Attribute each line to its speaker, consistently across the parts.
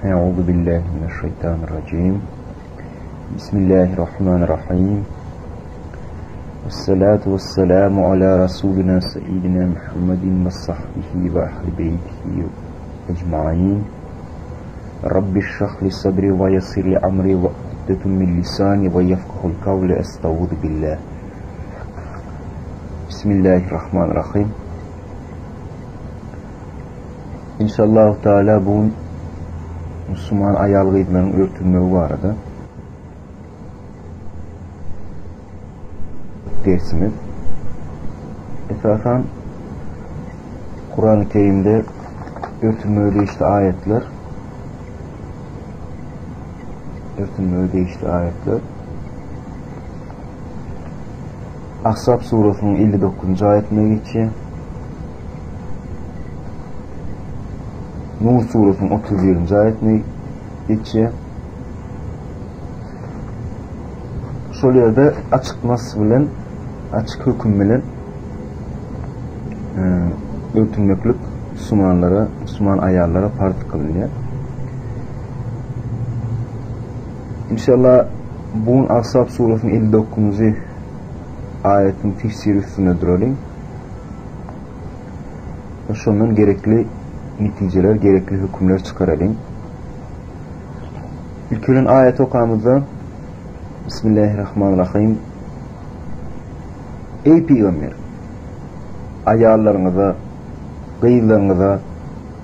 Speaker 1: Euzu billahi mineşşeytanirracim. Bismillahirrahmanirrahim. Vessalatu vesselamu ala rasulina seyyidina Muhammedin ve sahbihi ve ahli beytihi ecmaîn. Rabbi şrah li sadri ve yessir li amri ve uqdetun min lisani ve yefkahul kavli. Estağfiru billah. Bismillahirrahmanirrahim. İnşallah Teala bu Müslüman ayal gıydlarının örtülmeyi var da dersimiz. Esasen Kur'an-ı Kerim'de örtülmeyi değişti ayetler. Ahzab surasının 59. ayetine geçiyor. Nur surasının 37. ayetine geçiyor. Şöyle yerde açık nas bilen, açık hüküm bilen örtünmeklik Müslümanlara, Müslüman ayarlara farz kılınıyor. İnşallah bu Ahzab surasının 59. ayetin tefsiri üstüne duralım. Ve şundan gerekli neticeler, gerekli hükümler çıkaralım. İlk olan ayet okamızda Bismillahirrahmanirrahim. Ey Peygamber, ayarlarınıza, gıylarınıza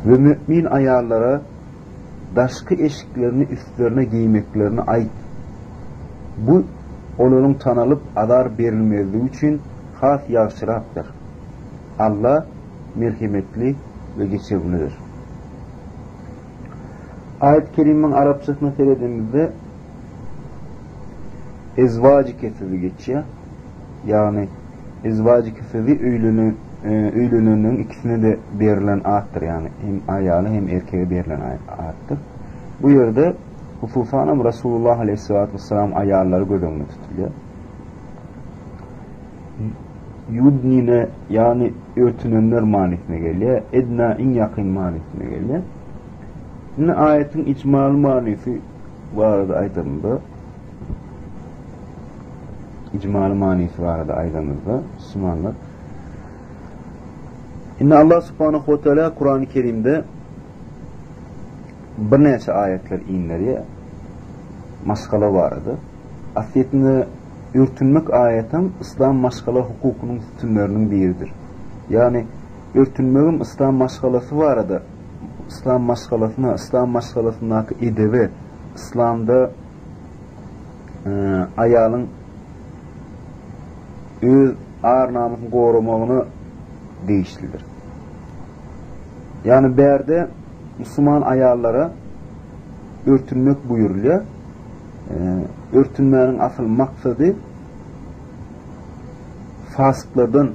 Speaker 1: ve mümin ayarlara daşkı eşiklerini üstlerine giymeklerini ait. Bu onların tanılıp adar verilmediği için has yaşıraktır. Allah merhametli ve geçerlidir. Ayet-i Kerime'nin Arapçasına söylediğimizde ezvacı kesiri geçiyor. Yani ezvacı kesiri öylünün ikisine de verilen attır. Yani hem ayağına hem erkeğe verilen attır. Bu yerde hususan Resulullah Aleyhisselatü Vesselam ayarları göz önüne tutuluyor. Yudnine yani örtünenler manisine geliyor. Edna in yakın manisine geliyor. Yine ayetin icmal manisi vardı aydınında. İcmal manisi vardı aydınında. Müslümanlar. Yine Allah Subhanahu ve Teala Kur'an-ı Kerim'de bir neyse ayetler inleriye maskala vardı. Aslında örtünmek ayetin İslam maskala hukukunun sütunlarının biridir. Yani örtünmeğin İslam maskalası vardı. İslam maskalasındaki edebi İslam'da ayalın öz ağır namusunu korumağını değiştirilir. Yani berde Müslüman ayarlara örtünmek buyuruluyor. Örtünmenin asıl maksadı fasıklardan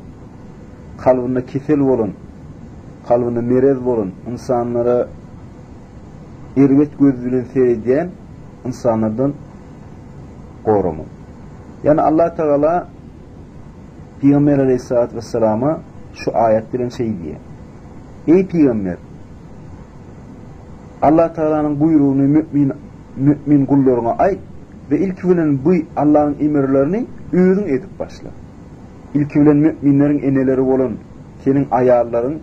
Speaker 1: kalbinde kesel olun, kalbinde merez olun, insanlara irvet gözüyle seyrediyen insanlardan korumu. Yani Allah Teala Peygamber Aleyhisselatü Vesselam'a şu ayetlerin diye. Ey Peygamber, Allah Teala'nın buyruğunu mümin kullarına ait ve ilk bilen bu Allah'ın emirlerini özün edip başla. İlk bilen müminlerin eneleri olan senin ayarların,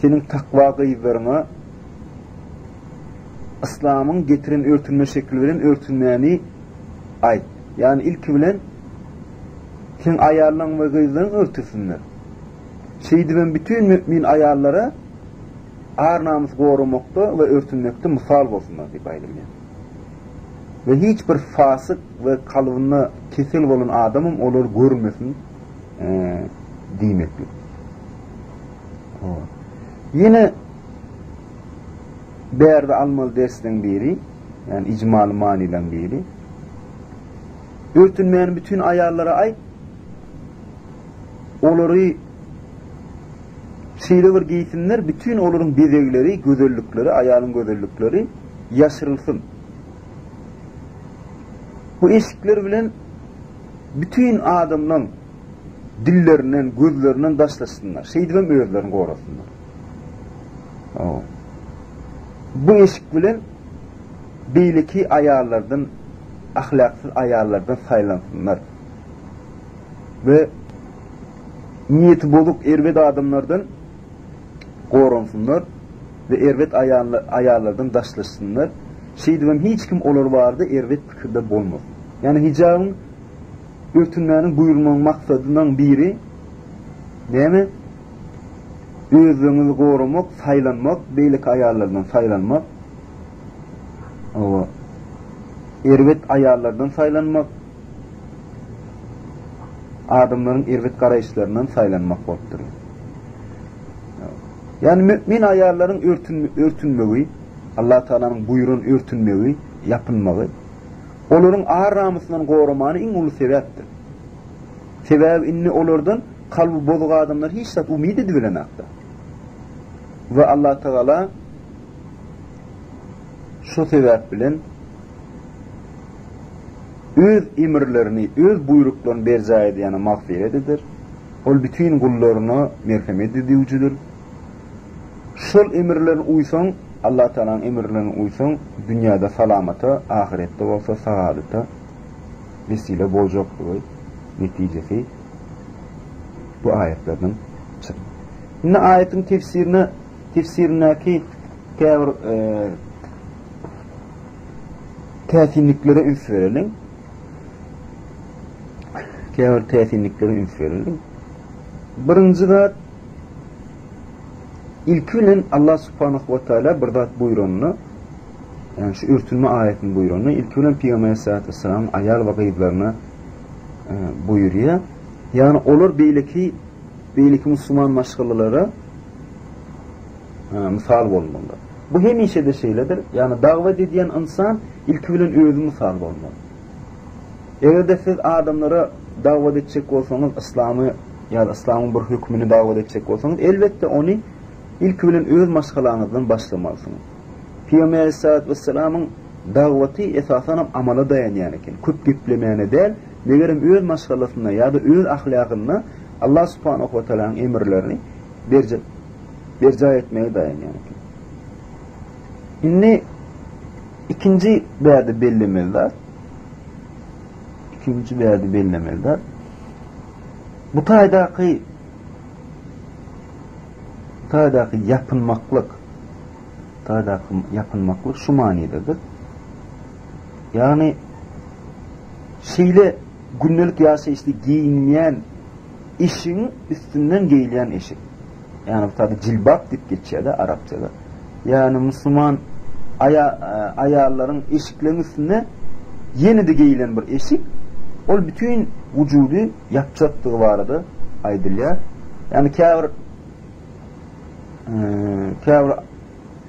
Speaker 1: senin takva gıylarına İslam'ın getiren örtünme şekillerin örtünmeyeni ait. Yani ilk bilen senin ayarların ve gıyların örtüsünler. Ben bütün mümin ayarlara ağır namus korumakta ve örtünmekte misal olsunlar diye bayılıyor. Ve hiçbir fasık ve kalbine kesel olan adamım olur görmesin demektir. Yine bir yerde almalı dersten biri, yani icmal manilen biri, örtünmeyen bütün ayarlara ait oluru şeyler giysinler, bütün olurun bezekleri, güzellikleri, ayağının güzellikleri yaşırılsın. Bu eşikler bilen bütün adamların dillerinden, gözlerinden taşlasınlar. Şeydi ben özlerini korasınlar. bu eşik bilen beyleki ayarlardan, ahlaksız ayarlardan saylansınlar. Ve niyeti bozuk ervet adamlardan korunsunlar ve ervet ayarlardan daşlaşsınlar. Hiç kim olur vardı ervet fikirde bulmaz. Yani hicabın örtünmenin buyurmanın maksadından biri değil mi? Özünüzü korumak, saylanmak, beylik ayarlardan saylanmak, o ervet ayarlardan saylanmak, adamların ervet karayışlarından saylanmak olupdur. Yani mümin ayarların örtünmeyi, Allah Teala'nın buyurun örtünmeyi, yapınmağı, onların ağır ramısından korumanı en ulu sebeptir. Sebep inni olurdan kalbi bozuk adamlar hiç zat umid edibilenakta. Ve Allah Teala şu sebep bilen öz emirlerini, öz buyruklarını berca ediyana mağfiret eder. Ol bütün kullarına merhamet ediyorcudur. Şol emirlerine uysan, Allah Teala'nın emirlerine uysan, dünyada salamata, ahirette olsa saadete vesile bolcaklığı neticesi bu ayetlerden çıkıyor. Yine ayetin tefsirindeki tesinliklere üns verelim. Tesinliklere üns verelim. Birinci zat ilkinin Allah Subhanahu ve Teala bir zat buyruğunu, yani şu örtünme ayetin buyruğunu ilkinin Peygamber Aleyhisselatü Vesselam ayar ve gayıplarına buyuruyor. Yani olur beyleki Müslüman maşgalalara misal olmalı. Bu hemişe de şeyledir. Yani davet ediyen insan ilkinin özü misal olmalı. Eğer de siz adamlara davet edecek olsanız, İslam'ı ya da İslam'ın bir hükmünü davet edecek olsanız, elbette onu ilkinin öz maşgalanızdan başlamalısınız. Peygamber Aleyhisselatü Vesselam'ın daveti esasen amala dayanyan eken. Küp giplemeyene değil, megerim öz maşgalasına ya da öz ahlakına Allah Subhanahu ve Teala'nın emirlerini berca etmeye dayanyan eken. Şimdi ikinci beyde bellemeliler. Bu taydaki yapınmaklık şu manidedir. Yani günlük yaşayışta giyinmeyen işin üstünden giyilen eşik. Yani bu tabi cilbap dip geçiyor da Arapçada. Yani Müslüman ayarların eşiklerin üstüne yeni de giyilen bir eşik. O bütün vücudu yapacaktığı vardı aydılya. Yani kâvr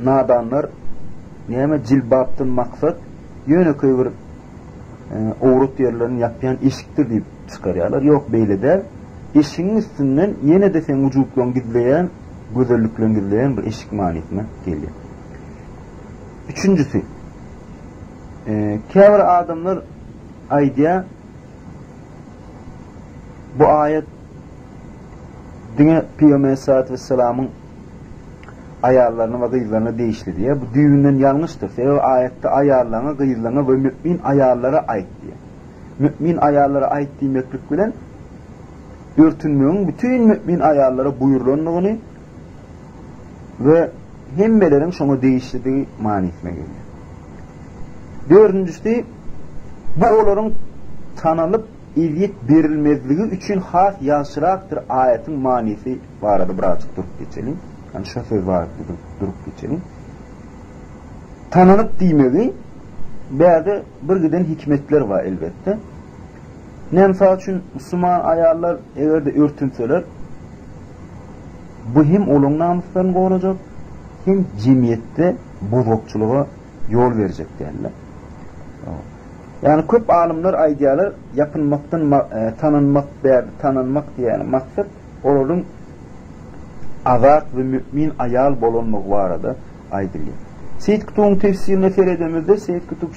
Speaker 1: nadanlar neyme cilbaptın maksat yönü kıyvır oğrut yerlerini yapyan eşiktir deyip çıkarıyorlar. Yok böyle der. Eşiğin üstünden yine de sen vücutlarını gizleyen, güzelliklerini gizleyen bir eşik maniyetine geliyor. Üçüncüsü kâvr adamlar aydiya bu ayet Dine Peygamber Aleyhisselatü Vesselam'ın ayarlarını ve gıyızlarını değişti diye. Bu düğünden yanlıştır. Sebep ayette ayarlarına, gıyızlarına ve mümin ayarlara ait diye. Mümin ayarlara ait demeklik bilen örtünmenin bütün mümin ayarlara buyurulduğunu ve hemmelerin şunu değiştirdiği manasına geliyor. Dördüncüsü bu oların tanılıp İziyet verilmezliği için has yaşıraktır ayetin manisi vardı. Birazcık durup geçelim. Yani şu söz vardı durup geçelim. Tanınıp değmeli bazı bir giden hikmetler var elbette. Nemsa için Müslüman ayarlar eğer de örtünseler bu hem olun namuslarını koruyacak hem cemiyette bozukçuluğa yol verecek derler. Yani köp alimler aydiyalar yapılmaktan tanınmak diye maksat onun azat ve mümin ayal bolonluğu var arada aydiliyor. Seyyid Kutub'un tefsirine feredemizde Seyyid Kutub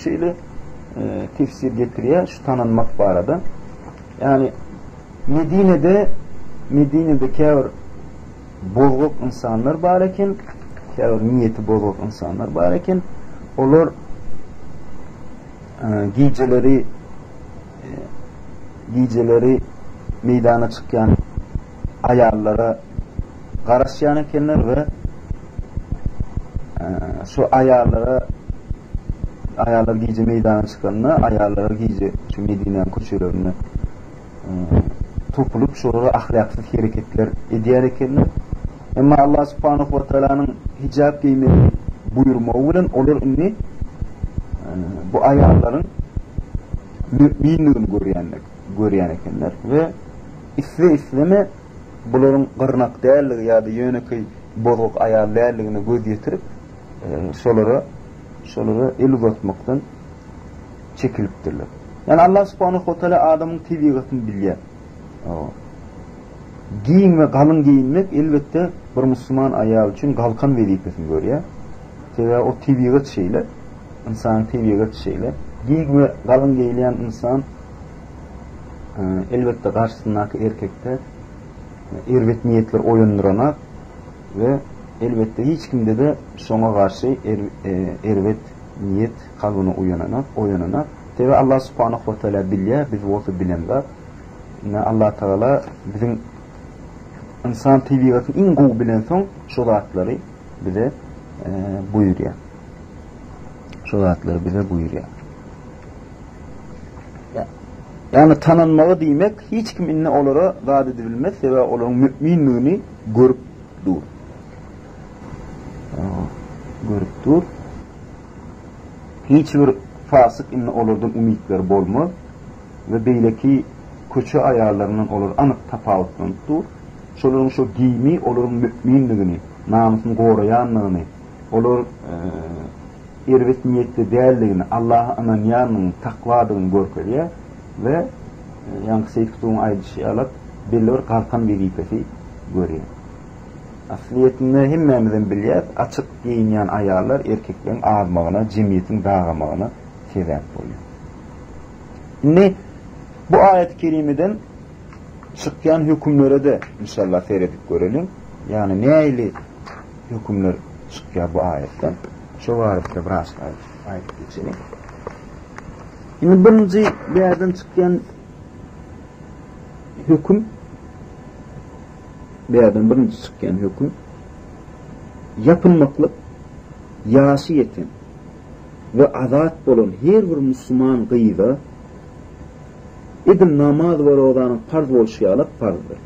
Speaker 1: tefsir getiriyor şu tanınmak var arada. Yani Medine'de kâvr bozguk insanlar bareken ya niyeti bozuk insanlar var eken olur giyceleri meydana çıkan ayarlara karışyan ekenler ve şu ayarlar giyce meydana çıkanına ayarlara giyce şu Medine'nin koşularını topulup şurada ahlaksız hareketler ediyor ekenler. Ama Allah subhanahu ve teala'nın hicab giymesi buyurmağı bilen olur inni bu ayarların müminliğini görüyen ekenler ve İsleme buların qırnak değerliği ya da yöneki bozuk ayar değerliğine göz yetirip şolara el uzatmaktan çekiliptirler. Yani Allah subhanahu wa ta'ala adamın tabiatını biliyor. Giyin ve kalın giyinmek elbette bir Müslüman ayağı için kalkan vazifesini görüyor. Veya o tabiat şeyler, insanın tabiat şeyler. Giyin ve kalın giyinleyen insan elbette karşısındaki erkekler ervet niyetler oyunduranlar ve elbette hiç kimde de sona karşı ervet niyet kalbine oyananak. Tabi Allah subhanahu wa ta'ala biliyor, biz olsa bilenler. Allah Teala bizim insan tabiatını en gov bilen son şu zatları bize buyuruyor. Şu zatları bize buyuruyor. Yani tanınmalı demek hiç kimin ne olara vaat edilmez ve olan müminliğini görüp dur. Görüp dur. Hiçbir fasık inne olurdan umutlar bolmaz ve beyleki köçü ayarlarının olur anık tafavutdan dur. Şolun şu giyimi olur müminliğini, namusunu koruyanlığını, olur ervet niyetli değerliğini, Allah'a ananyanın takvadığını görkeliyor ve yankı seyftuğun aydışı alıp belli bir kalkan vazifesi görüyor. Asliyetinde hemmemizin biliyor, açık giyinyen ayarlar erkeklerin ağzmağına, cemiyetin dağılmağına sebep oluyor. Şimdi bu ayet-i kerimeden çıkan hükümlere de inşallah seyredip görelim. Yani neyli hükümler çıkıyor bu ayetten? Şu varlıkta biraz ayet geçelim. Şimdi birinci bir yerden çıkan hüküm birinci çıkan hüküm yapılmaklık yasiyetin ve azat olan her bir Müslüman gıyda edin namaz ve rodanın farz oluşu alıp farzdır.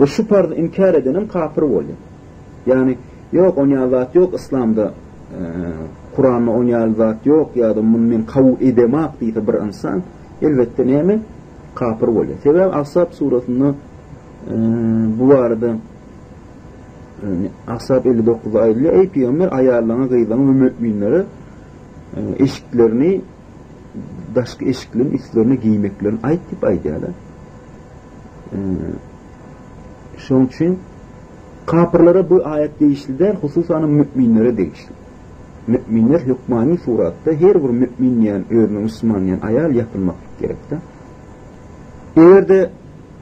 Speaker 1: Ve şu farzı inkar edenin kafir oluyor. Yani yok onya zat yok İslam'da Kur'an'da onya zat yok ya da bunun kabul edemek deyip bir insan elbette neymi? Kafir oluyor. Sebep Ashab suresinde bu arada Ashab 59 ayetli ey peygamber ayarlarına gıylarına ve müminlere eşiklerini başka eşiklerin üstlerini giymeklerini ayıp aydılar. Şunun için kafirlere bu ayet değiştiler, hususan müminlere değişti. Müminler hükmani suratta her bir mümin yani örneğin Müslüman yani ayar yapılmak gerekti. Eğer de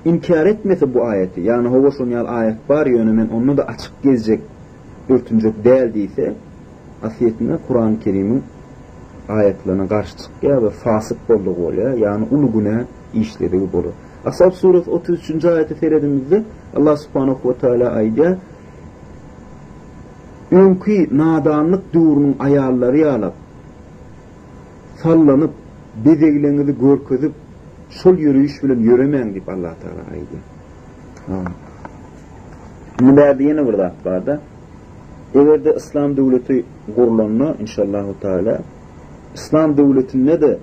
Speaker 1: inkar etmese bu ayeti, yani hovoşun yal ayet var yönümen onu da açık gezecek, örtünecek değil değilse asiyetinde Kur'an-ı Kerim'in ayetlerine karşı çıkıyor ve fasık bolluk oluyor. Yani ulu günah işlediği bolu. Ashab suresi 33. ayeti seyredimizde Allah subhanahu ve teala ayda önkü nadanlık durunun ayarları alıp sallanıp bezeglerinizi görkezip şol yürüyüş bilen yürümeyin deyip Allah Teala ayda. Bunu verdi yine burada akbarda. Everde İslam devleti kurulanına inşallahu Teala İslam devletinde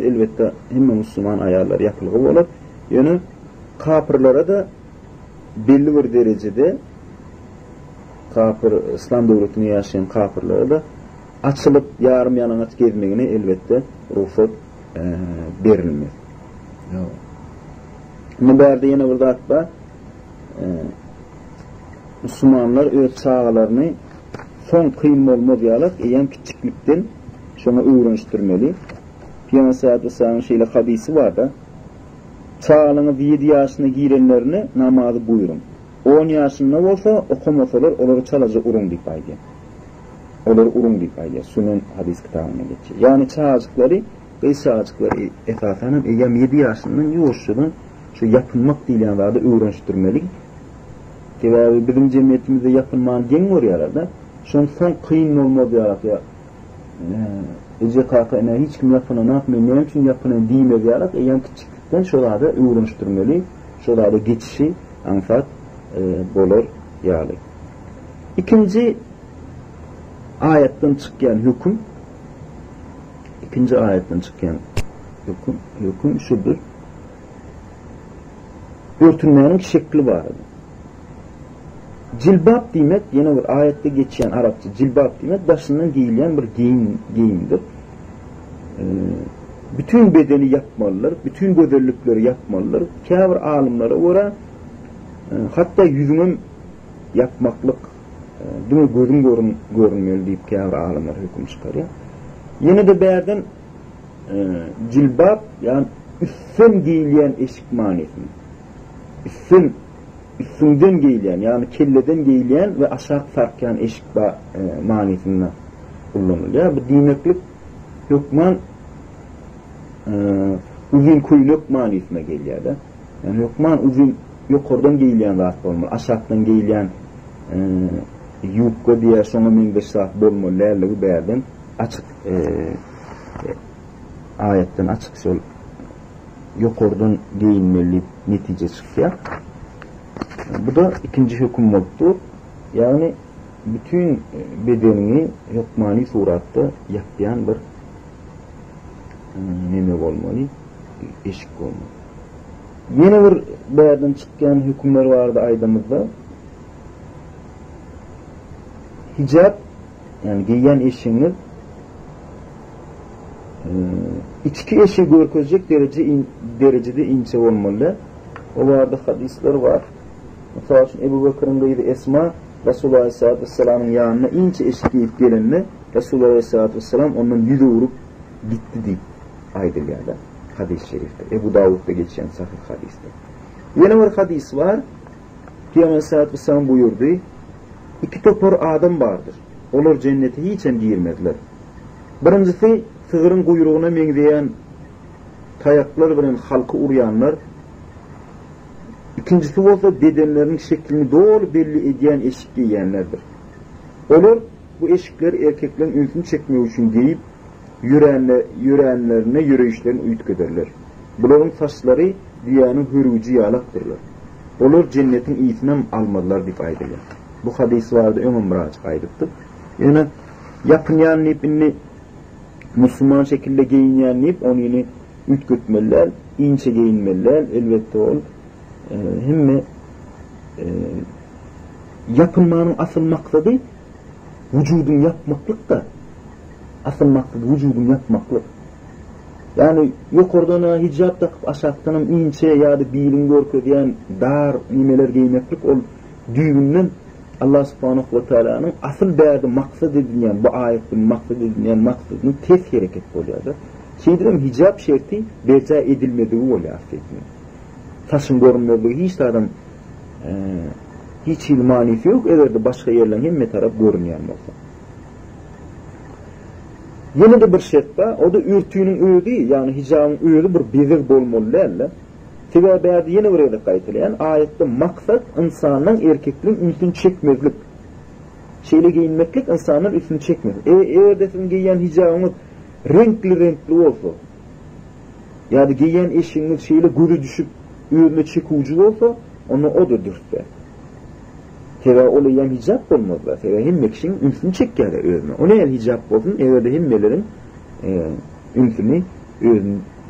Speaker 1: elbette hem Müslüman ayarlar yapılğı olup yani kafirlere de belli bir derecede İslam devletini yaşayan kafirlere de açılıp yarım yanına gezmegine elbette ruhsat verilmez. Mübarde yine burada akbar Müslümanlar öz çağlarını son kıyım olmaz yalık eğen küçüklükten şuna öğreniştirmeli. Peygamber sallallahu aleyhi ve sellem şeyle hadisi var da çağlarını 7 yaşına girenlerini namazı buyurun.
Speaker 2: 10 yaşında olsa okumasalar onları çalacak urun deyip aydı. Onları urun deyip aydı. Sunan hadis kitabına geçiyor. Yani çağcıkları ve çağcıkları esasen egem 7 yaşından yoğuşçunun şu yapılmak diyen vardı öğreniştirmelik. Ve bizim cemiyetimizde yapılmanın gen var yarada. Son kıyın olmadı yarat ya. Ece kakayına hiç kim yapına ne yapmıyor, ne için yapına diyemez yarat. Egem küçüklükten şurada öğreniştirmelik. Şurada geçişi anfat bolor yağlı. İkinci ayetten çıkan hüküm, ikinci ayetten çıkan hüküm şudur. Örtünmenin şekli vardır. Cilbab demek, yine bir ayette geçen Arapça cilbab demek, başından giyilen bir giyimdir. Bütün bedeni yapmalılar, bütün güzellikleri yapmalılar. Kâvr alimleri oraya hatta yüzünün yapmaklık, değil mi, gözün görünmüyor deyip kâvr alimler hüküm çıkarıyor. Yine de beğerden cilbab, yani üstün giyilen eşik manisini. Üstünden giyilen, yani kelleden giyilen ve aşağı sarkan eşik manisini kullanılıyor. Bu demeklik hükman uzun kuyruk manisine geliyor da. Yani hükman uzun yukarıdan giyilen rahat olmalı. Aşağıdan giyilen yukka diye sonra 15 saat bolmalı. Lerle bu beğerden açık ayetten açık sol yukarıdan giyinmeli netice çıkıyor. Bu da ikinci hüküm oldu. Yani bütün bedenini hükmani suratta yaklayan bir neme olmalı, eşik olmalı. Yine bir beğerden çıkan hükümler vardı aydamızda. Hicab, yani giyen eşinin içki eşi görkezecek derecede ince olmalı. O vardı hadisler var. Mesela Ebu Bekir'in deydi Esma, Resulullah Aleyhisselatü Vesselam'ın yanına ince eşik giyip gelinle Resulullah Aleyhisselatü Vesselam onun yüzü vurup gitti deyip aydırlarda. Hadis-i şerifte. Ebu Davud'da geçen sahih hadiste. Yine bir hadis var. Peygamber Aleyhisselatü Vesselam buyurdu. 2 topar adam vardır. Onlar cennete hiç girmediler. Birincisi sığırın kuyruğuna mengeyen tayaklar bilen halkı uğrayanlar. İkincisi olsa bedenlerinin şeklini doğru belli ediyen eşik giyenlerdir. Onlar bu eşikleri erkeklerin ünsünü çekmiyor için giyip yüreğenlerine yürüyüşlerini uyut ederler. Bunların saçları dünyanın hürücü yalaktırlar. Onlar cennetin iyisinden almadılar deyip aydırlar. Bu hadis vardı, ömüm birazcık aydırttık. Yani yapınyanlayıp Müslüman şekilde giyinyanlayıp onu yine uyut götmeliler, ince giyinmeliler, elbette ol. Hem yapınmanın asıl maksadı vücudun yapmaklık da asıl maksadı vücudun yapmaklık. Yani yukarıdan hicab takıp aşağıdan ince ya da birin görkü diyen dar nimeler giymeklik ol düğünden Allah subhanahu ve teala'nın asıl değerli maksad edilmeyen bu ayetin maksad edilmeyen maksadının tez hareket oluyordu. Şeydirim hicab şerti beca edilmediği oluyor affetmiyor. Taşın görünmediği hiç adam hiç ilmanisi yok. Everde başka yerden hem taraf görünüyor olsa. Yine de bir şart var. O da örtüğünün öğü, yani hicabın öğü bir bezir bolmalılarla. Sebeberde yine buraya da kayıtlayan ayette maksat insanın erkekliğin üstünü çekmezlik. Şeyle giyinmeklik insanın üstünü çekmezlik. Eğer desin giyen hicabınız renkli olsa ya da giyen eşiniz şeyle gözü düşüp öğüne çekucu olsa onu o da dürtler. Teva olayan hicab olmazlar. Teva himmek için ünsünü çekker öğüne. O ne el hicab olsun? Evde himmelerin ünsünü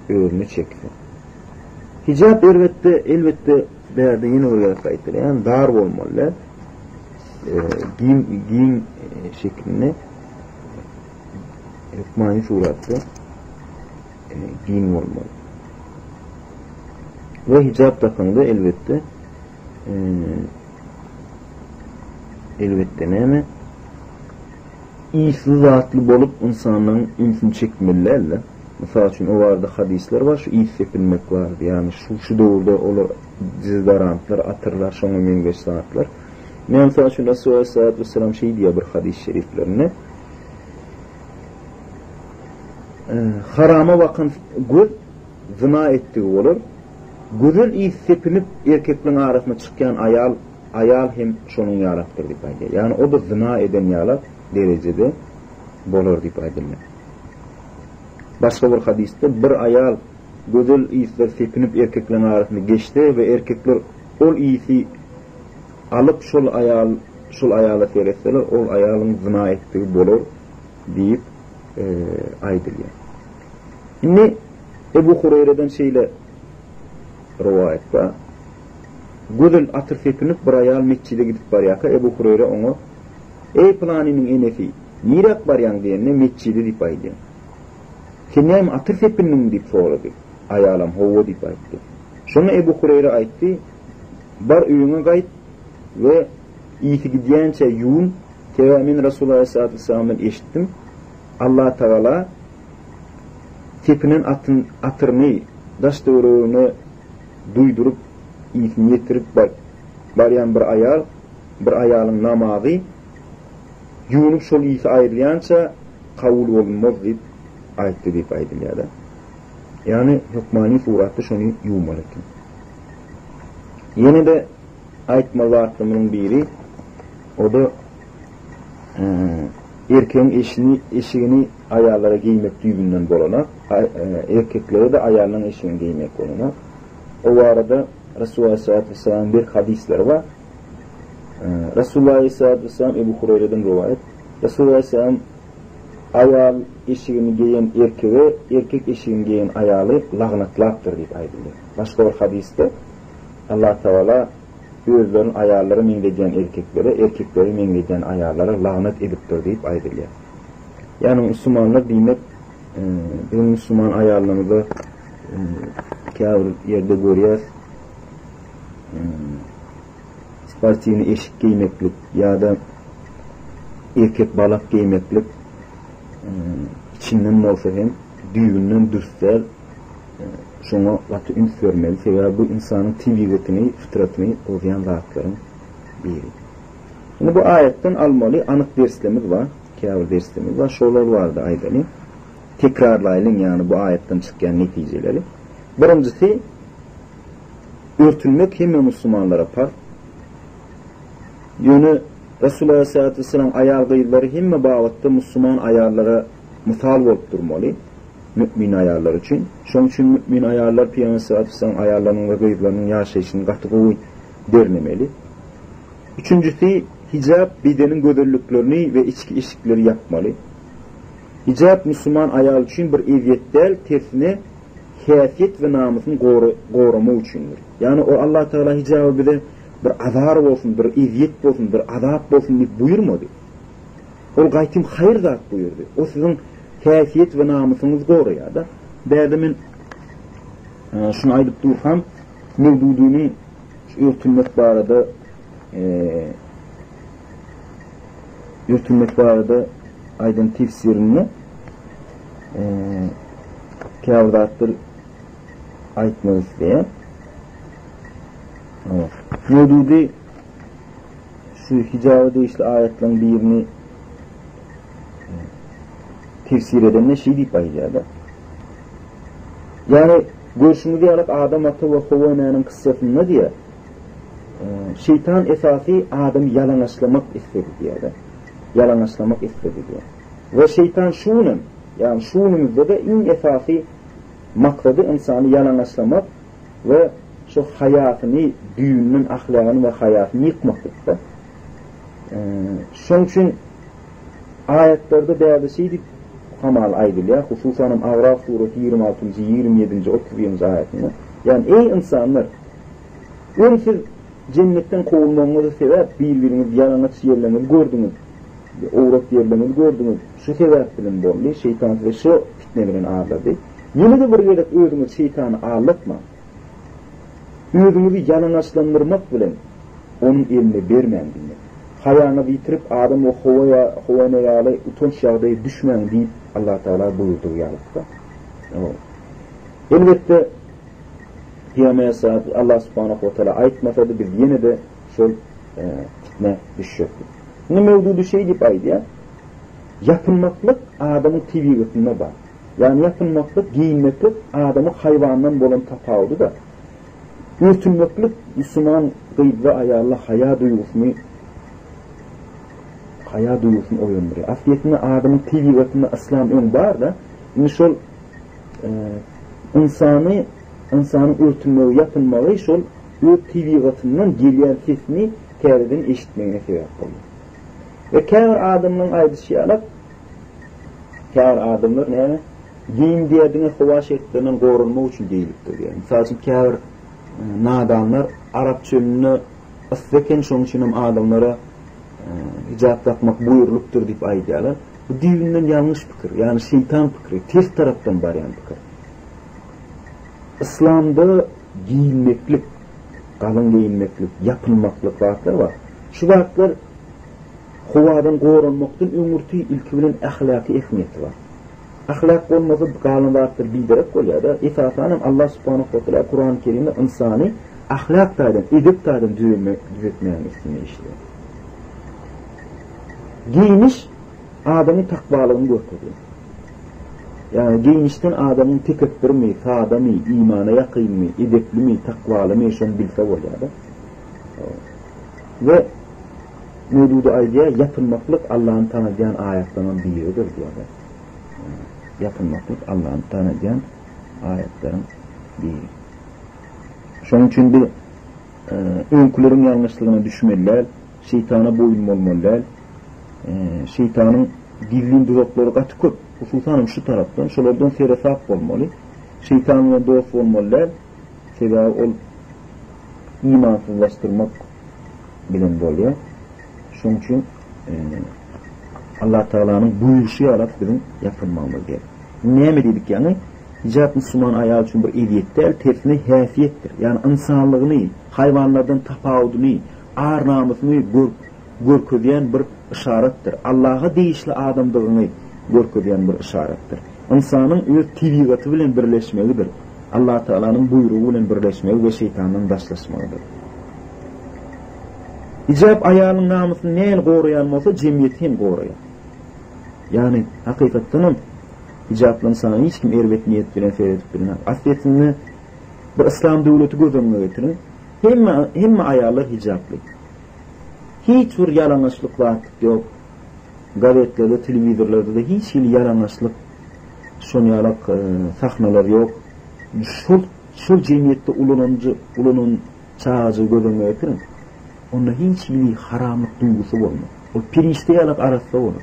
Speaker 2: öğüne çeksin. Hicab elbette değerde yine oraya kayıtlı. Yani dar olmalı. Giyim şeklinde hükmani suratı giyim olmalı. Ve hicab takımda elbette ne mi? İyisi zatlı bolup insanların ünsünü çekmelilerle Misal üçün o vardı hadisler var, şu iyis sepilmek vardı. Yani şu doğruda olur cizdarantlar, atırlar, şonu mengeç sanatlar. Ne misal üçün Resulullah Aleyhisselatü Vesselam şey diye bir hadis-i şeriflerine harama bakın göz zina ettiği olur. Gözün iyis sepinip erkeklerin arasına çıkan ayal hem şonun yalaktır deyip aydı. Yani o da zina eden yalak derecede bolur deyip aydılar. Başka bir hadiste bir ayal gözül iyisler sepinip erkeklerin arasında geçti ve erkekler ol iyisi alıp şol ayala seyretseler ol ayalın zina ettiği bolur deyip aydılar. Şimdi Ebu Hureyre'den şeyle rivayet var. Gözül atır sepinip bir ayal mescide gidip barıyaka Ebu Hureyre onu ey planinin enefi nirak baryan diyenine mescide deyip aydılar. Kendim atır sepinnim deyip soradı. Ayalam hova deyip ayttı. Sonra Ebu Hureyre ayttı. Bar üyüne gayt ve iyisi gidiyençe yuğun tevamin Resulullah Aleyhisselatü Vesselam'dan eşittim. Allah Teala sepinin atırını daş doğruğunu duydurup iyisini yetirip baryan bir ayalın namazı yuğunup şol iyisi ayrılayança kavul olunmaz deyip ayette deyip aydılar da. Yani hükmani suratta şunu yuğmalıktım. Yine de ayetmalı arttımının biri o da erkeğin eşiğini ayarlara giymek düğünden bolana erkekleri de ayarların eşiğini giymek olana. O arada Resulullah Aleyhisselatü Vesselam bir hadisler var. Resulullah Aleyhisselatü Vesselam Ebu Hureyre'den rivayet. Resulullah Aleyhisselam ayal eşiğini giyen erkeğe, erkek eşiğini giyen ayalı lağnatlaktır deyip aydılar. Başka bir hadiste Allah Teala özlerinin ayarları mengleyen erkekleri mengleyen ayarları lağnat ediptir deyip aydılar. Yani Müslümanlar demek bir Müslüman ayarlarını kâr yerde görüyoruz. Spartini eşik giymeklik ya da erkek balak giymeklik içinden olsa hem düğünden dürsel şuna vatı ün görmeli veya bu insanın tibiyetini, fıtratını bozayan zatların biri. Şimdi bu ayetten almalı anık derslerimiz var. Kâr derslerimiz var. Şolar vardı aydanı. Tekrarlayalım yani bu ayetten çıkan neticeleri. Birincisi örtülmek hem Müslümanlara par. Yönü Resulullah Aleyhisselatü Vesselam ayar gıyırları hem bağlattı Müslüman ayarlara mutal olup durmalı. Mümin ayarlar için. Şunun için mümin ayarlar Peygamber Aleyhisselatü Vesselam ayarlarının ve gıyırlarının yaşayışının katıgığı derlemeli. Üçüncüsü hicab bedenin gödürlüklerini ve içki eşikleri yapmalı. Hicab Müslüman ayar için bir eviyet değil, tersine hayatiyet ve namusunu koruma içindir. Yani o Allah Teala hicabı bize bir azar olsun, bir eziyet olsun, bir azap olsun diye buyurmadı. O gaytim hayır zat buyurdu. O sizin hayatiyet ve namusunuz koruyor da. Derdimin şunu aydıp dursam mevdudunun örtülmek barada aydın tefsirini kâvdattır aytmaz diye. Mevdudi şu hicabı değişli ayetlerin birini tefsir edenle şey deyip ayıcağı. Yani görüşümü diyerek Adam atı ve Huvayne'nin kıssasında diye şeytan esası Adam'ı yalanlaşlamak istedi diye. Yalanlaşlamak istedi diye. Ve şeytan şunumuzda da en esası maksadı insanı yalanlaşlamak ve şu hayatını, düğünün ahlakını ve hayatını yıkmaktır da. Şunun için ayetlerde değerli şeydi hamal aydılıyor. Hususan Araf suresi 26. 27. 31. ayetinde. Yani ey insanlar, siz cennetten kovulmanızı sebep birbiriniz yalanat yerlerinizi gördünüz. Uğrak yerlerinizi gördünüz. Şu sebep bilin bolli, şeytan ve şu fitnelerin ağırladı. Yine de bir yere özünüz şeytanı ağırlatma. Özünüzü yalanlaşlandırmak bilen onun eline vermeyen dinle. Hayana bitirip Adam o Huvayne'ye utanç yağdayı düşmeyen deyip Allah Teala buyurduğu yalıkta. Elbette kıyamet saati Allah subhanahu wa ta'ala aytmasadı biz yine de şol fitne düşüyorduk. Ne mevdudu şey deyip aydı ya. Yapılmaklık adamın tabiatında var. Yani yapılmaklık, giyinmeklik adamı hayvandan bolan tapağıdı da örtünmeklik Müslüman gıybı ayarlı haya duygusunu oyunduruyor. Asliyetinde adamın tabiatında İslam ön var da şol insanın örtünmeyi, yapılmalı şol tabiatından gelen sesini kâreden eşitmeyine sebep oluyor. Ve kâr adamın aydışıyarak kâr adamlar ne? Giyim diyedine hovaş ettiğinin korunma için giyiliptir. Yani. Mesela için kâr nadanlar Arap çölünü ısleken şunun için adamlara hicap takmak buyurluktur deyip aydiyalar. Bu dininden yanlış fikir. Yani şeytan fikri. Ters taraftan var yani fikir. İslam'da giyinmeklik, kalın giyinmeklik, yapılmaklık vaatlar var. Şu vaatlar hovadan korunmaktan ömürtü ilki bilen ahlaki ehmiyeti var. Ahlak olmasa kalın vaatlar bildirek oluyor da esasen Allah subhanahu wa ta'ala Kur'an-ı Kerim'de insanı ahlak taydan, edip taydan düzeltmeyen üstüne işliyor. Giyiniş adamın takvalığını gösteriyor. Yani giyinişten adamın tekebbür mi, sağda mı, imana yakın mı, edepli mi, takvalı mı, şunu bilse oluyor da. Ve mevdudu aydiye yapılmaklık Allah'ın tanıdığın ayetlerinin biridir diyorlar. Yapılmaklık Allah'ın tanıdığın ayetlerin biri. Şunun için de önkülerin yanlışlığına düşmeliler, şeytana boyun olmalılar, şeytanın birliğin duzakları katıkıp, hususanım şu taraftan, şulardan seresaf olmalı, şeytanla dost olmalılar, sebep ol, imansızlaştırmak bilen oluyor. Şunun için Allah Teala'nın buyuruşu alarak bizim yapılmamız gerekir. Niye mi dedik yani? Hicab Müslüman ayağı için bir ediyettir, tersine hefiyettir. Yani insanlığını, hayvanlardan tafavudunu, ağır namusunu görküleyen bir işarettir. Allah'a değişli adamlığını görküleyen bir işarettir. İnsanın öz tabiatı bilen birleşmelidir. Allah Teala'nın buyruğu bilen birleşmeli ve şeytandan daşlaşmalıdır. Hicab ayağının namusunu neyle koruyan olsa cemiyeti hem koruyor. Yani hakikaten hicabla insana hiç kim ervet niyet bilen seyredip bilen. Asliyetinde bir İslam devleti göz önüne getirin. Hem ayarlar hicablı. Hiç bir yalanlaşlık vakit yok. Gazetelerde, televizörlerde de hiç yalanlaşlık, sonyalık sahneler yok. Şu cemiyette ulunun çağcı göz önüne getirin. Onda hiç bir haramlık duygusu olmaz. O pirinçte yalık arası olur.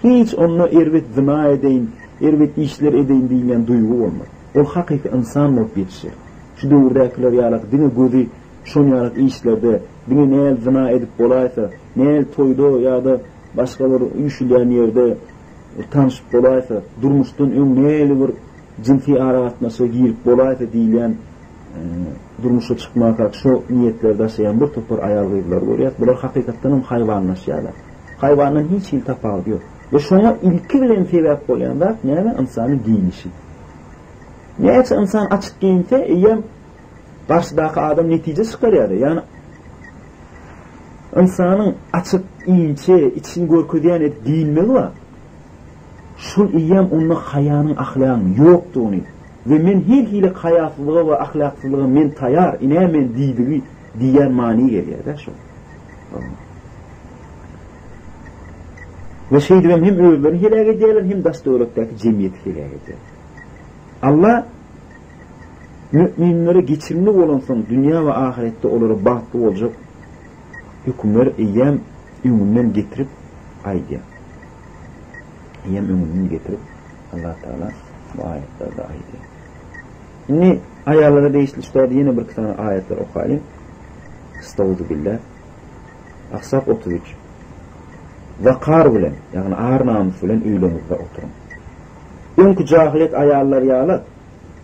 Speaker 2: Hiç onunla ervet zina edeyim, ervet işler edeyim diyen duygu olmaz. O hakiki insan olup yetişir. Şu devirdekiler yalık, dine gözü şun yalık işlerde, dine neyel zina edip olaysa, neyel toyda ya da başkaları üşüleyen yerde tanışıp olaysa, durmuştun neyel bir cinsi aratması girip olaysa diyen durmuşa çıkmaya kalk şu niyetler taşıyan bir topar ayarlayıplar görüyor. Bunlar hakikaten hayvanlaşıyorlar. Hayvanın hiç iltifatı yok. Ve şuna ilki bilen sebep olan da ne? İnsanın giyinişi. Neyse insan açık giyinse karşıdaki adam netice çıkarıyor. Yani insanın açık giyinçe, için görküleyen giyinmeli var. Şul onun hayanın ahlakının yoktuğunu ve men hil hayasızlığı ve ahlaksızlığı men tayar, ine men diydiği diyen mani geliyor da şu. Ve şey diyeyim hem ölülerini helak ediyorlar hem dastığılıktaki cemiyeti helak ediyor. Allah müminlere geçirimli olansan dünya ve ahirette onlara bahtlı olacak hükümler eyyem ümünden getirip aydiya. Eyyem ümünden getirip Allah Teala bu ayetlerde aydiya. Şimdi ayarlara değişmişlerdi yine bir tane ayetler okuyayım. Estağuzu billah. Ahzab 33. Vakar bilen, yani ağır namus bilen öylünüzde oturun. Önkü cahiliyet ayarlar yağlar,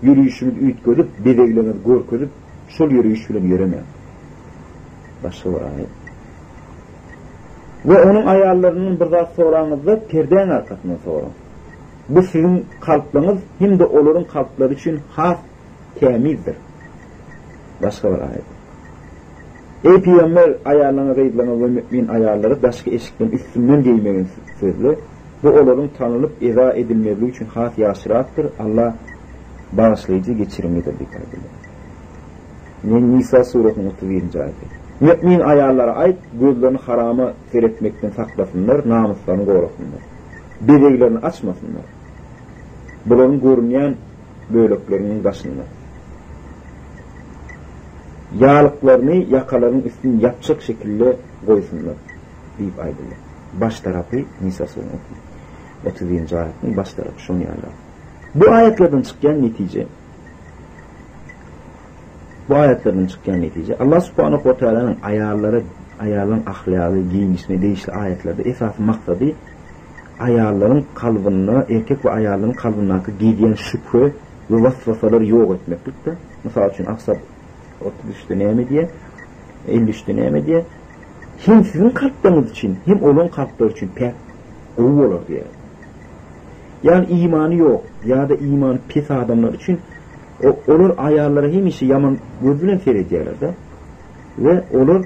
Speaker 2: yürüyüşünüz üyt görüp, bedegleriniz görkülüp, şol yürüyüş bilen yürümeyin. Başka bir ayet. Ve onun ayarlarının bir daha soranızda perdenin arkasından sorun. Bu sizin kalplarınız hem de onların kalpları için has temizdir. Başka bir ayet. Ey Peygamber ayarlarına gayıblana ve mümin ayarları başka eşikten üstünden giymenin sözlü. Bu onların tanınıp eza edilmediği için has yaşırattır. Allah bağışlayıcı geçirimlidir dikkatle. Nisa suresinin 31. ayeti. Mümin ayarlara ait gözlerini harama seyretmekten saklasınlar, namuslarını korusınlar. Bedeylerini açmasınlar. Bunların görünmeyen bölüklerinin başında. Yağlıklarını yakaların üstüne yapacak şekilde koysunlar deyip aydınlar. Baş tarafı Nisa suresinin 31. ayetin baş tarafı şunu yağlar. Bu ayetlerden çıkan netice Allah subhanahu wa ta'ala'nın ayarların ahlakı, giyinişine değişli ayetlerde esas maksadı ayarların kalbına, erkek ve ayarların kalbına giydiyen şüphe ve vasvasaları yok etmeklikte. Mesela için Aksab 33'te neyme diye 53'te neyme diye hem sizin kalpleriniz için hem onun kalpleri için pek oğul olur diye. Yani imanı yok ya da imanı pes adamlar için olur ayarları hem işi yaman gözüyle seyrediyorlar da ve olur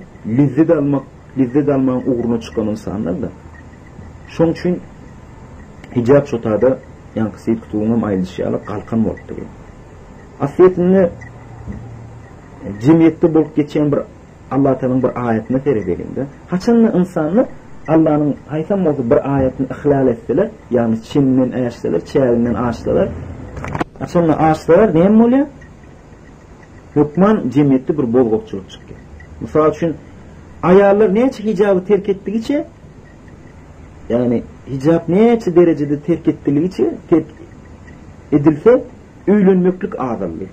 Speaker 2: lizzet almanın uğruna çıkan insanlar da. Şunun için hicab şotada yankı seyit kutuğunum ayrılışıyla kalkan bolup duruyor. Asliyetinde cemiyette bulup geçen bir Allah Teala'nın bir ayetine seyredelimde. Haçanlı insanlar Allah'ın haysam oldu bir ayetini ihlal etseler, yani Çin'den ayaşsalar, çeyrinden ağaçsalar, haçanlı ağaçsalar neyem oluyor? Hükman cemiyette bir bolgokçuluk çıkıyor. Mesela için ayarlar neyce hicabı terk ettiği için, yani hicab neyce derecede terk ettiği için terk edilse öylenmeklik ağırlığı.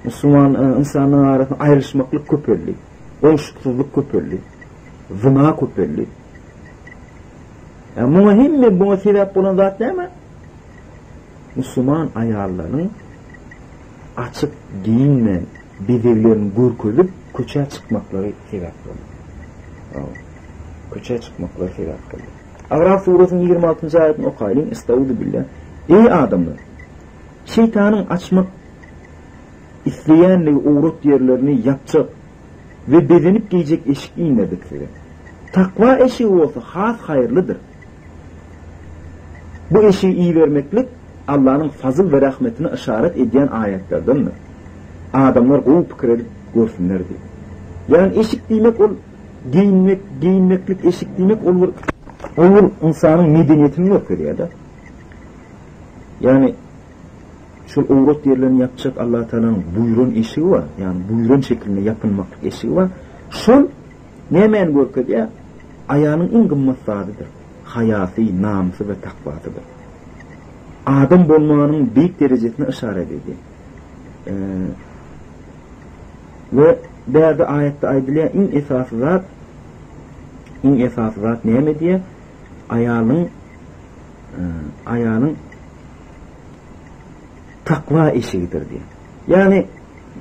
Speaker 2: Müslüman insanların arasında ayrışmaklık köpürlüğü, oluşuksuzluk köpürlüğü, zina köpürlüğü. Yani mühim mi buna sebep olan zat değil mi? Müslüman ayarlarının açık giyinmeyen bedirlerini gürkülüp köçe çıkmakları sebep olur. Köçe çıkmakları sebep olur. Araf suresinin 26. ayetini okuyalım. Estağfurullah billah. Ey adamlar! Şeytanın açmak isteyenle uğrat yerlerini yapacak ve bezenip giyecek eşik inledik size. Takva eşiği olsa has hayırlıdır. Bu eşiği iyi vermeklik Allah'ın fazıl ve rahmetine işaret eden ayetlerdendir. Adamlar o fikir edip görsünler diye. Yani eşik demek ol, giyinmeklik eşik demek olur insanın medeniyetini yok veriyor da. Yani şu uğrat yerlerini yapacak Allah Teala'nın buyurun eşiği var. Yani buyurun şeklinde yapılmaklık eşiği var. Şu ne hemen görkü diye ayağının en kımmetlidir. Hayatı, namusu ve takvatıdır. Adam bulmanın büyük derecesine işaret ediyor. Ve değerde ayette aydılığa en esası zat ne diye ayağının takva eşiğidir diye. Yani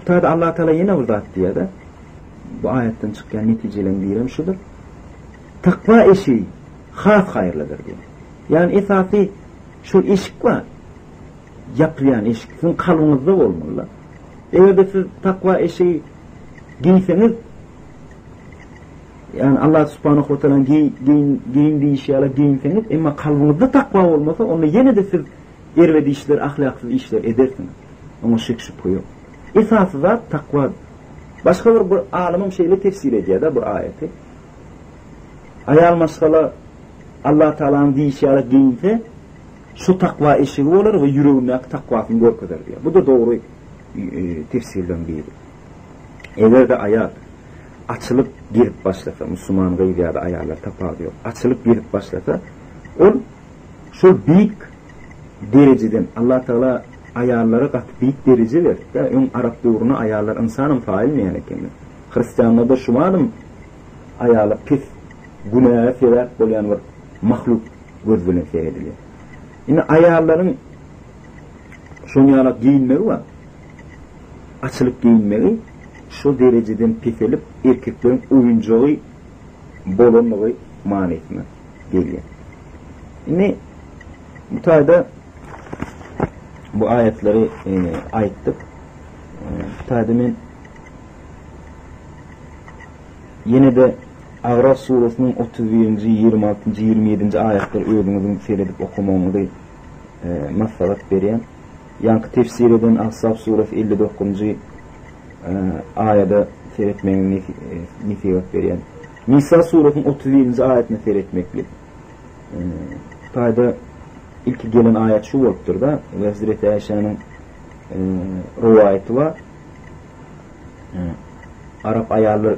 Speaker 2: tabi Allah Teala yine burada diye de bu ayetten çıkan neticelerini şudur. Takva eşiği has hayırlıdır diye. Yani esası şu eşik var. Yapılan eşik. Sizin kalbinizde olmalı. Eğer de siz takva eşiği giyseniz yani Allah subhanahu wa ta'ala giyindiği işlerle giyinseniz ama kalbinizde takva olmasa onu yine de siz ervedi işler, ahlaksız işler edersiniz. Ama şüphe yok. Esası da takva. Başka bir alimim şeyle tefsir ediyor da bu ayeti. Ayal maskala Allah Teala'nın deyişiyle giyinse şu takva eşiği olur ve yüreğine takvasını görküdür diyor. Bu da doğru tefsirden biri. Eğer de ayar açılıp girip başlasa, Müslüman gayri ya da ayarlar tapağı diyor. Açılıp girip başlasa, şu büyük dereceden Allah Teala ayarlara kat büyük derece ver. Yani Arap doğruna ayarlar insanın fail mi yani kendi? Hristiyanlarda şu malum ayarlar pis, günaha sebep olan bir mahluk gözüyle seyrediliyor. Yine ayarların şunyarak giyinmeyi var. Açılıp giyinmeyi şu dereceden piselip erkeklerin oyuncağı bolonluğu manetine geliyor. Yine Müteahhide bu ayetleri ayettik. Müteahhidemin yine de A'raf suresinin 31. 26. 27. ayetleri özünüzün seyredip okumanızı maslahat beren. Yankı tefsir eden Ahzab suresi 59. ayette seyretmenin nasihat beren. Nisa suresinin 31. ayetini seyretmekle. Müteahhide ilk gelen ayet şu olupdur da Hazreti Ayşe'nin rivayeti var. Arap ayarlar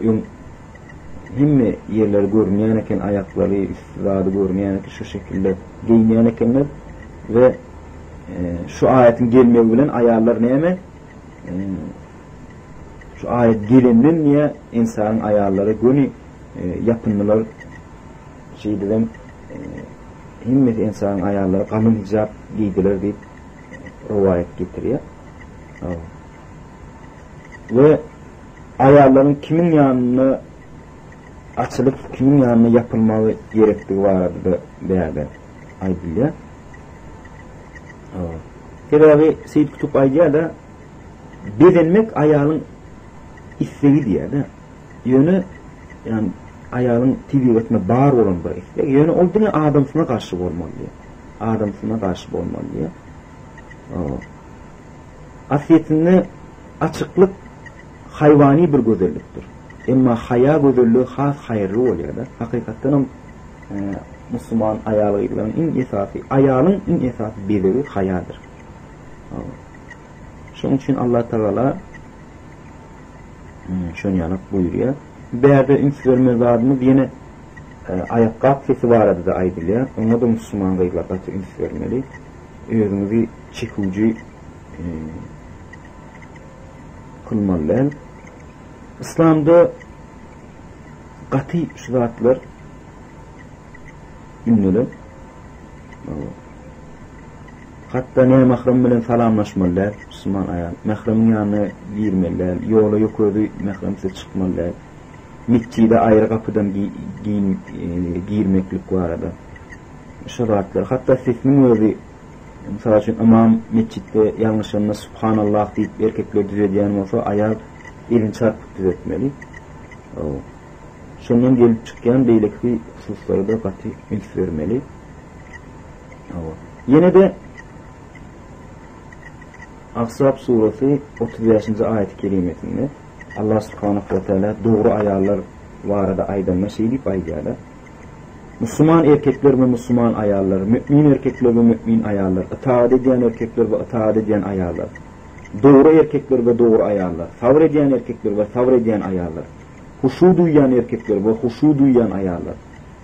Speaker 2: himmi yerleri görmeyen eken, ayakları istidadı görmeyen eken, şu şekilde giymeyen ekenler ve şu ayetin gelmeyi bilen ayarlar neyme? Şu ayet gelenden niye insanın ayarları gönü yapınlılar şeydiler himmet insanın ayarları kalın hicap giydiler deyip rivayet getiriyor. Ve ayarların kimin yanına açılıp kimin yanına yapılmalı gerektiği vardı beraber aydılıyor. Tedavi Seyyid Kutup Aydiya da bedenmek ayağının isteği diye de yönü yani ayağının tibiyetine bağır olan bir istek. Yönü olduğunu adamsına karşı olmalı diye. Adamsına karşı olmalı diye. Asiyetinde açıklık hayvani bir güzelliktir. Ama haya güzelliği has hayırlı oluyor da. Hakikaten Müslüman ayağıyla ayağının en esası belirli hayadır. Şunun için Allah Teala şunu yanıp buyuruyor. Berde üns verme zadımız yine ayakkabı sesi var adı da aydılıyor. Ona da Müslüman gaybatı üns vermeli. Özümüzü çıkıcı kılmalılar. İslam'da katı şuratlar ünlüler. Hatta ne mahrem bilen salamlaşmalılar Müslüman ayağın. Mahremin yanına girmeliler. Yola yok ödü mahremse çıkmalılar. Mitçide ayrı kapıdan girmeklik var arada. Şuratlar. Hatta sesinin özü mesela için imam mescitte yanlışlarına Subhanallah deyip erkekler düzediyen olsa ayağı elini çarpıp düzeltmeli. Şundan gelip çıkan beylikli hususları da katı ilk vermeli. Yine de Ahzab suresi 35. ayet-i kerimetinde Allah subhanahu ve teala doğru ayarlar var da aydınma şeylip aydiyada. Müslüman erkekler ve Müslüman ayarlar, mümin erkekler ve mümin ayarlar, itaat eden erkekler ve itaat eden ayarlar, doğru erkekler ve doğru ayarlar, sabreden erkekler ve sabreden ayarlar, huşu duyan erkekler ve huşu duyan ayarlar,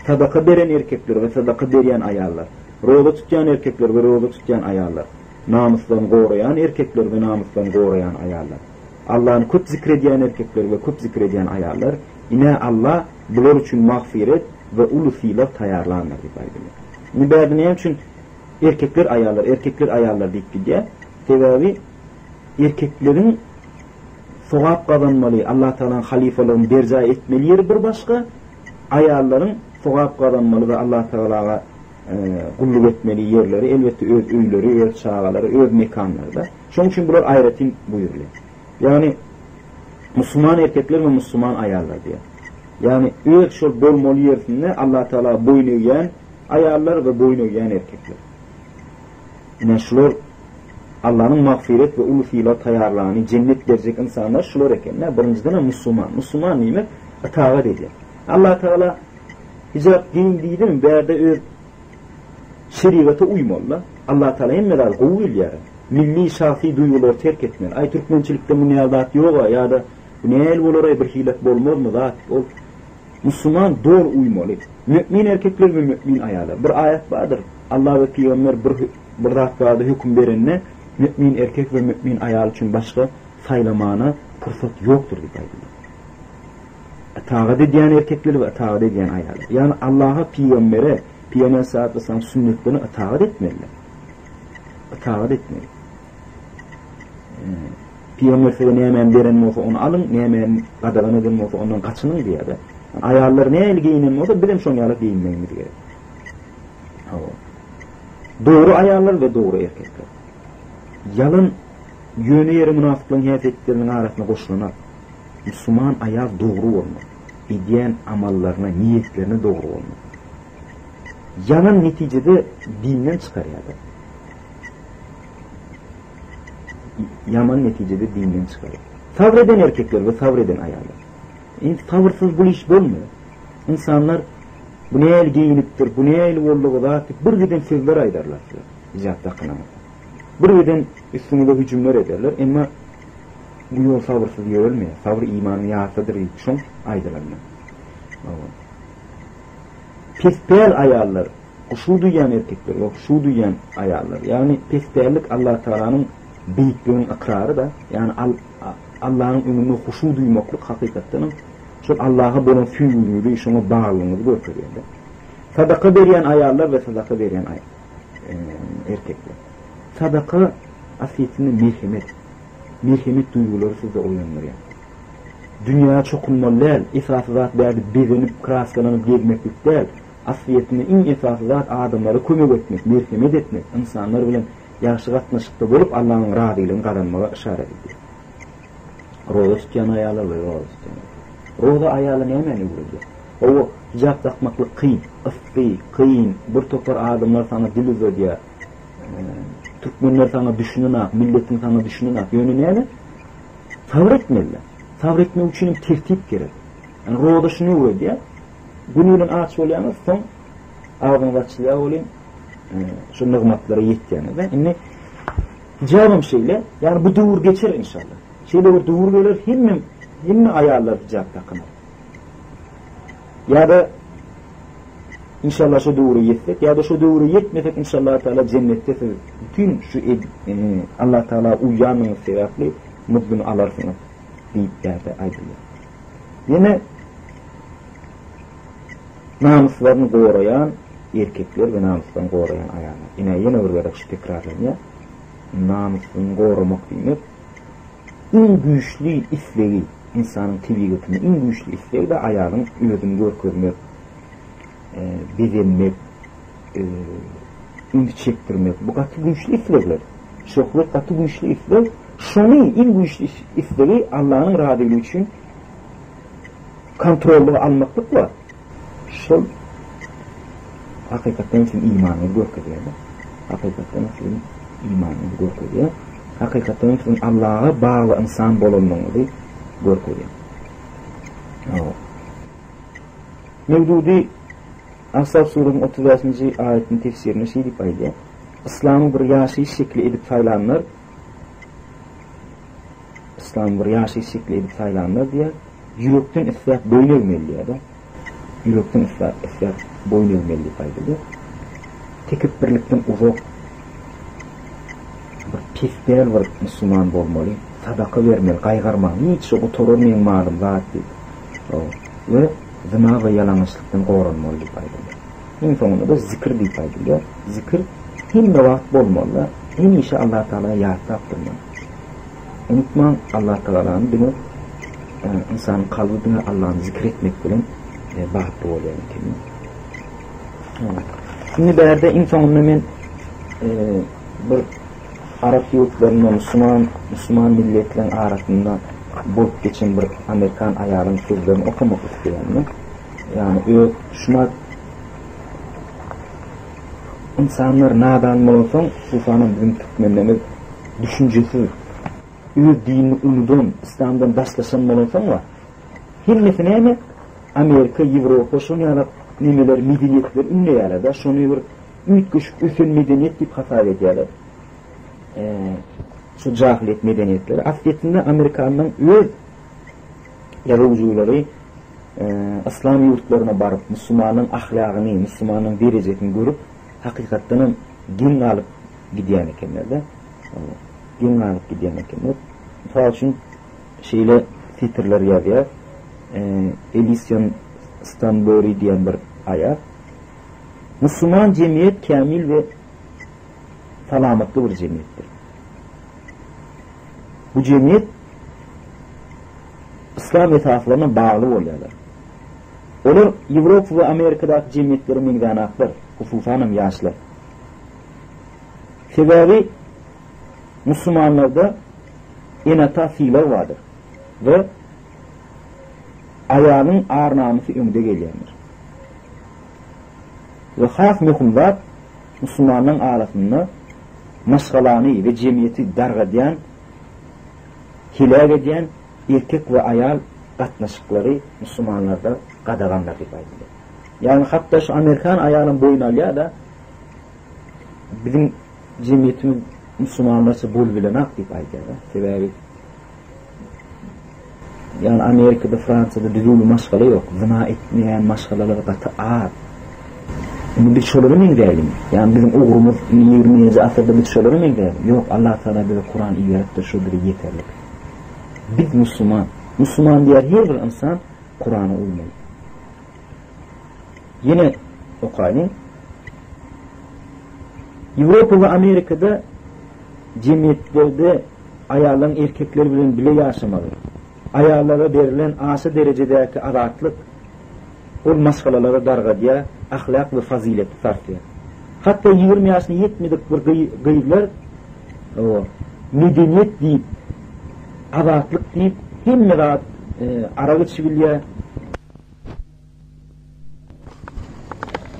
Speaker 2: sadaka veren erkekler ve sadaka veren ayarlar, roza tutan erkekler ve roza tutan ayarlar, namuslarını koruyan erkekler ve namuslarını koruyan ayarlar, Allah'ın kut zikrediyen erkekler ve kut zikrediyen ayarlar, yine Allah bunlar için mağfiret ve ulufiyle tayarlanlar ifadeli. Nibâdı ne için erkekler ayarlar deyip gidiyor. Sebebi erkeklerin sevap kazanmalı, Allah Teala'nın halifelerinin derca etmeli yeri bir başka, ayarların sevap kazanmalı ve Allah Teala'ya kulluk etmeli yerleri, elbette öz öyleri, öz çağaları, öz mekanlarda. Şunun için bunlar ayretin buyuruyor. Yani Müslüman erkekler ve Müslüman ayarlar diyor. Yani öz şol bolmalı yerisinde Allah Teala boyun eğen ayarlar ve boyun eğen erkekler. Yine şular Allah'ın mağfiret ve ulufiyle tayarlarını cennet verecek insanlar şular ekenler. Birinciden Müslüman. Müslüman nimet itaat ediyor. Allah Teala hicap din değil mi? Berde öz şeriyete uymalı. Allah Teala emredar kuvvel yarı. Milli şahsi duyguları terk etmeli. Ay Türkmençilikte bu niyadat yok ya da ne el olara bir hilet bolmaz mı da o Müslüman doğru uymalı. Mümin erkekler ve mümin ayarlar. Bir ayet vardır. Allah ve Peygamber bir dakikada hüküm verenine mümin erkek ve mümin ayar için başka saylamana fırsat yoktur diye. Itaat eden erkekler ve itaat eden ayarlar. Yani Allah'a, Peygamber'e, Peygamber saat ve sana sünnetlerini itaat etmeliler. İtaat etmeli. Peygamber size ne hemen veren olsa onu alın, ne hemen kadarını eden olsa ondan kaçının diye de. Ayarlar ne el giyinen olsa bizim şunu yalıp giyinmemiz gerek. Doğru ayarlar ve doğru erkekler. Yalın yönü yeri münafıklığın heyetlerinin arasında koşulanak. Müslüman ayar doğru olmalı. Ediyen amallarına, niyetlerine doğru olmalı. Yalan neticede dinden çıkarıyordu. Yaman neticede dinden çıkarıyor. Sabreden erkekler ve sabreden ayarlar. Sabırsız bu iş olmuyor. İnsanlar bu ne el giyiniptir, bu ne el olluğu da bir giden sözler aydarlar. İcatta kınamaz. Bir giden üstüne de hücumlar ederler. Ama bu yol sabırsız görülmüyor. Sabır imanın yasıdır için aydarlarlar. Pesbel ayarlar, huşu duyan erkekler ve huşu duyan ayarlar. Yani pesbellik Allah Teala'nın büyüklüğünün ikrarı da, yani Allah'ın önünde huşu duymaklıq hakikaten şu Allah'a bunun füyülüğü, işine bağlılığını gösteriyor. Sadaka veren ayarlar ve sadaka veren erkekler. Sadaka asiyetinde merhamet duyguları size uyanır. Dünyaya çokunmalar, israfızat verdi, bezenip, kraskalanıp gezmeklik değil. Asliyetinde en esasızat adamları kömek etmek, merhamet etmek, insanlar bilen yaxşı gatnaşykda bolup Allah'ın razılığını kazanmaga işaret ediyor. Roza tutyan ayarlar ve roza tutyan. Roza ayarlar ne meni burada? O hicap takmaklık kıyın, kıyın, bir topar adamlar sana dil uzadiya, Türkmenler sana düşününak, milletin sana düşününak, yönü ne? Sabretmeliler. Sabretmek için tertip gerek. Yani roza şunu uzadiya, gününün ağaç olayanız son ağzını açılığa olayım, şu nığmatlara yettiyeni. Ben hicabım şeyle, yani bu dur geçer inşallah. Şeyle bir dur gelir, hem ayarlar hicab takınır. Ya da inşallah şu doğru yetsek, ya da şu doğru yetmesek inşallah Teala cennette bütün şu Allah Teala uyanın sevapli mutluluğunu alarsınız deyip yerde aydınlar. Yine namuslarını koruyan erkekler ve namuslarını koruyan ayarlar. Yine bir kadar şu tekrarlanıyor. Namusunu korumak demek en güçlü isteği, insanın tabiatının en güçlü isteği de ayarın özünü görmek, bezenmek, ümit çektirmek. Bu katı güçlü istekler. Şoklar katı güçlü istek. Şunu en güçlü isteği Allah'ın razılığı için kontrolü almaklık var. Şu hakikaten senin imanını görkediyor. Hakikaten senin imanını görkediyor. Hakikaten senin Allah'a bağlı insan bulunmanı görkediyor. Mevdudi Ashab Suresi'nin 35. ayetinin tefsirine şey deyip aydı. İslam'ı bir yaşayış şekli edip sayılanlar, İslam'ı bir yaşayış şekli edip sayılanlar diye yürekten israf boyun ölmeli ya da yürekten israf boyun ölmeli deyip tekip birlikten uzak bir pisler var Müslüman olmalı, sadaka vermeli, kaygarmalı, hiç o torunun malım vaat deyip ve zina ve yalanışlıktan korunmalı deyip aydı. En sonunda da zikir deyip aydı. Zikir hem de olmalı, hem işe Allah Teala'ya yahta yaptırmalı. Unutman Allah Teala'nın bunu insanın kalbine Allah'ın zikretmek bilen bahtı oluyor. Şimdi berde en sonunda ben bir Arap yurtlarının Müslüman milletlerin arasında bulup geçen bir Amerikan ayarın sözlerini okumak isteyenler. Yani şuna insanlar nadan olsun, Sufan'ın bizim Türkmenlerimiz düşüncesi, öz dinini unudun, İslam'dan başlasın olsun var. Himmetine mi? Amerika, Avrupa, şunu yarat nemeler, medeniyetler, ünlü yerlerde, şunu bir üyütküş, üsün medeniyet deyip hasar ediyorlar. Şu cahiliyet medeniyetleri. Aslında Amerikan'ın öz yalıcıları İslam yurtlarına barıp Müslümanın ahlakını, Müslümanın derecesini görüp hakikaten gün alıp gidiyen ekenler de gün alıp gidiyen ekenler. Mesela için şeyle titrler yazıyor. Elysian Stanbury diyen bir ayet. Müslüman cemiyet kamil ve salametli bir cemiyettir. Bu cemiyet İslam esaslarına bağlı oluyorlar. Onlar Avrupa ve Amerika'daki cemiyetlerin migdanaklar, hususanım yaşlar. Sebebi Müslümanlarda enata fiiller vardır ve ayağının ağır namusu önde gelyendir. Ve has mühimdat Müslümanların arasında maşgalani ve cemiyeti dargadayan, hilal eden erkek ve ayal katnaşıkları Müslümanlarda qadağanlar dip aydiler. Yani hatta şu Amerikan ayağının boyun alıyor da bizim cemiyetimiz Müslümanlarsa bol bilenak dip aydiler. Sebebi yani Amerika'da, Fransa'da düzülü maşgala yok. Zina etmeyen maşgalaları katı ağır. Bir şoları mı gidelim? Yani bizim uğrumuz 20. asırda bir şoları mı gidelim? Yok, Allah Teala bize Kur'an iyi yarattı, şudur yeterli. Biz Müslüman diğer her bir insan Kur'an'a uymalı. Yine okuyalım. Avrupa ve Amerika'da cemiyetlerde ayarların erkekler bile yaşamalı. Ayarlara verilen asa derecedeki aratlık o maskalalara dargadiya, ahlak ve fazilet sarfıyor. Hatta 20 yaşına yetmedik bir gıyıklar medeniyet deyip, aratlık deyip hem rahat aralı çivilya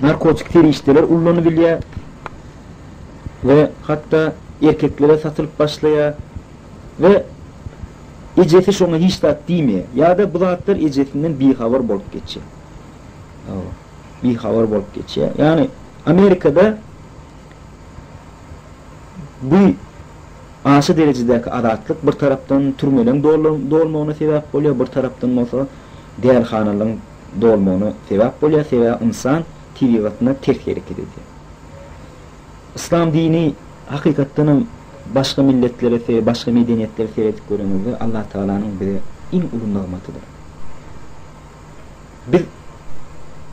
Speaker 2: narkotik terişteler ullanıbilya ve hatta erkeklere satılıp başlaya ve eceti şuna hiç tat değil ya da bulatlar ecetinden bir havar bolup geçiyor. Bir havar bolup geçiyor. Yani Amerika'da bu aşı derecedeki adatlık bir taraftan türmelerin dolmağına sebep oluyor, bir taraftan olsa diğer hanaların dolmağına sebep oluyor, sebep insan tivivatına terk hareket ediyor. İslam dini hakikaten başka milletlere, başka medeniyetlere seyretip görünüyor. Allah Teala'nın bize en ulu nimetıdır. Biz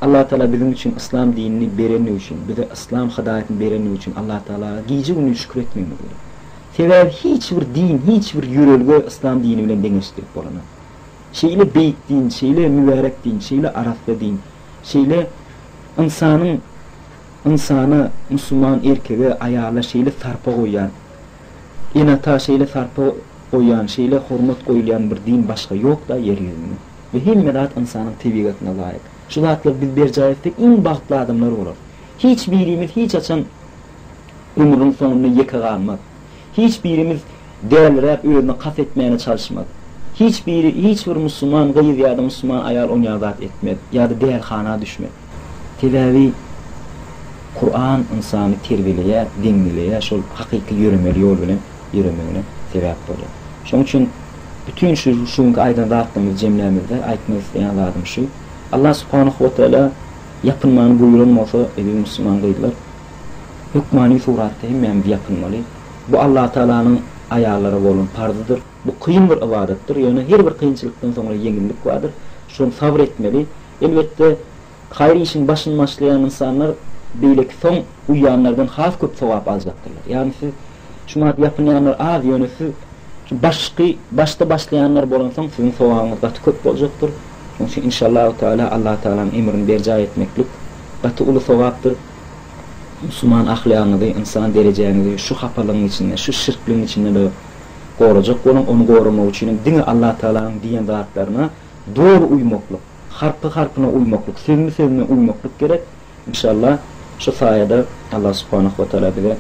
Speaker 2: Allah Teala bizim için İslam dinini vereni için, bize İslam hidayetini vereni için Allah Teala'ya gece günü şükür etmemiz gerekiyor. Sebep hiçbir din, hiçbir yürülgü İslam dini ile dengeçtirip olana. Şeyle beyt din, şeyle mübarek din, şeyle araflı din, şeyle insanı Müslüman erkeğe ayağla şeyle sarpa koyan, inata şeyle sarpa koyan, şeyle hürmet koyulayan bir din başka yok da yeryüzünde. Ve hemmedat insanın tebigatına layık. Şu zatlar biz bir cahilde en bahtlı adamlar olur. Hiçbirimiz hiç açan ömrün sonunda yeka kalmaz. Hiçbirimiz değerlere öğrenme kaf etmeye çalışmaz. Hiçbir Müslüman gayr ya da Müslüman ayar on yazat etmez ya da değer hana düşmez. Tedavi Kur'an insanı terbiyeleye, dinleye, şu hakiki yürümeli yol bilen yürümene sebep olur. Şunun için bütün şu aydan dağıttığımız cemlemizde aytmak isteyen lazım şu. Allah Subhanahu ve Teala yapılmanı buyurulmasa Müslüman gayrılar hükmani suratte hemen yapılmalı. Bu Allah Teala'nın ayarları olan farzıdır. Bu kıyın bir ibadettir. Yani her bir kıyınçılıktan sonra yengillik vardır. Şunu sabretmeli. Elbette hayır işin başını başlayan insanlar böyle son uyanlardan haf köp sevap alacaktırlar. Yani siz şunu yapınyanlar az yani siz başta başlayanlar bolansan sizin sevabınız katı köp olacaktır. Onun için inşallah Allah Teala'nın emrini berca etmeklik katı ulu sevaptır. Müslüman ahlakını, insan derecelerini şu hapalığın içinde, şu şirkliğin içinde de koruyacak. Onu korumak için dini Allah Teala'nın diyen dağıtlarına doğru uymaklılık, harpına uymaklılık, sevme uymaklılık gerek. İnşallah şu sayede Allah Subhanahu ve Teala bize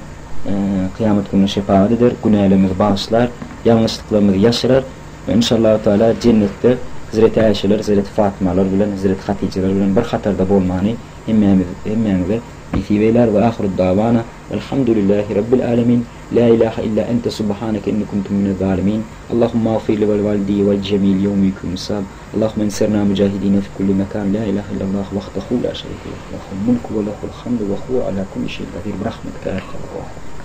Speaker 2: kıyamet gününe şefaat eder, günahlarımızı bağışlar, yanlışlıklarımızı yaşarar ve inşallah Teala cennette Hazreti Ayşe'ler, Hazreti Fatımalar bilen, Hazreti Hatice'ler bilen bir hatarda bulmanı hemmemize İfiveyler ve ahiru davana elhamdülillahi rabbil alemin la ilahe illa ente subhaneke inni kuntum minel zalimin Allahumma afirli vel validi vel cemil yevmi yükümüsab Allahumma inserna mücahidine fi kulli mekan la ilahe illallah vahdahu la şerike leh lehul mulku ve lehul hamdu ve huve ala kulli şeyin kadir rahmetka erhamar rahim.